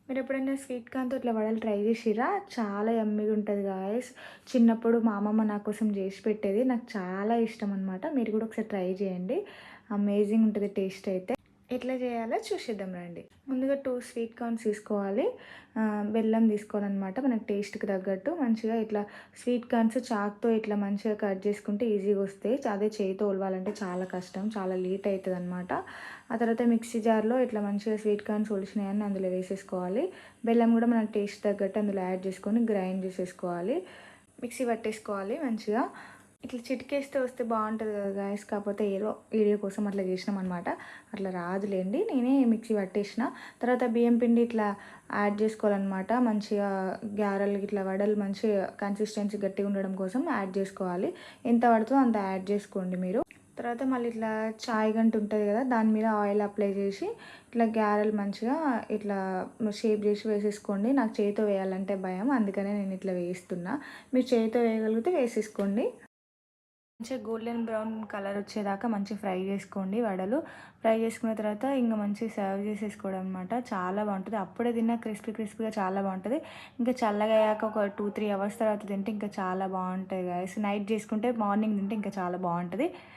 మీరెప్పుడైనా స్వీట్ కార్న్‌తో ఇట్లా వడలు ట్రై చేసిర్రా? చాలా యమ్మీగా ఉంటది గాయ్స్. చిన్నప్పుడు మా అమ్మమ్మ నా కోసం జేసి పెట్టేది. నాకు చాలా ఇష్టమనమాట. మీరు కూడా ఒకసారి ట్రై చేయండి. అమేజింగ్ ఉంటది టేస్ట్ అయితే. ఎట్లా చేయాలో చూసేద్దాం రండి. ముందుగా 2 స్వీట్ కార్న్స్ తీసుకోవాలి. బెల్లం తీసుకోవాలనమాట. మనకి టేస్ట్‌కి తగ్గట్టు మంచిగా ఇట్లా స్వీట్ కార్న్స్ చాక్‌తో ఇట్లా మంచిగా కట్ చేసుకుంటే ఈజీగా వస్తాయి. అదే చేయితో ఒలవాలంటే చాలా కష్టం. చాలా లేట్ అయితదనమాట. ఆ తర్వాత మిక్సీ జార్‌లో ఇట్లా మంచిగా స్వీట్ కార్న్స్ ఒలిచినయన్నీ అందులో వేసేసుకోవాలి. బెల్లం కూడా మన టేస్ట్ తగ్గట్టు అందులో యాడ్ చేసుకొని గ్రైండ్ చేసేసుకోవాలి. మిక్సీ పట్టేసుకోవాలి మంచిగా. ఇట్లా చిటికేస్తే వస్తే బావుంటది కదా గాయ్స్! కాకపోతే ఏదో వీడియో కోసం అట్లా చేసినామనమాట. అట్లా రాదులెండి. నేనే మిక్సీ పట్టేసిన. తర్వాత బియ్యం పిండి ఇట్లా యాడ్ చేసుకోవాలనమాట. మంచిగా గారెలు ఇట్లా వడలు మంచిగా కన్సిస్టెన్సీ గట్టిగా ఉండడం కోసం యాడ్ చేసుకోవాలి. ఎంత పడుతుందో అంత యాడ్ చేసుకోండి మీరు. తర్వాత మళ్ళీ ఇట్లా చాయ్ గంట ఉంటది కదా! దాని మీద ఆయిల్ అప్లై చేసి ఇట్లా గారెలు మంచిగా ఇట్లా షేప్ చేసి వేసేసుకోండి. నాకు చేయితో వేయాలంటే భయం. అందుకనే నేను ఇట్లా వేస్తున్నా. మీరు చేయితో వేయగలిగితే వేసేసుకోండి. మంచిగా గోల్డెన్ బ్రౌన్ కలర్ వచ్చేదాకా మంచిగా ఫ్రై చేసుకోండి వడలు. ఫ్రై చేసుకున్న తర్వాత ఇంక మంచిగా సర్వ్ చేసేసుకోవడం అనమాట. చాలా బాగుంటది. అప్పుడే తిన్నా క్రిస్పీగా చాలా బాగుంటది. ఇంకా చల్లగా అయ్యాక ఒక 2, 3 అవర్స్ తర్వాత తింటే ఇంకా చాలా బాగుంటాయి గైస్. నైట్ చేసుకుంటే మార్నింగ్ తింటే ఇంకా చాలా బాగుంటది.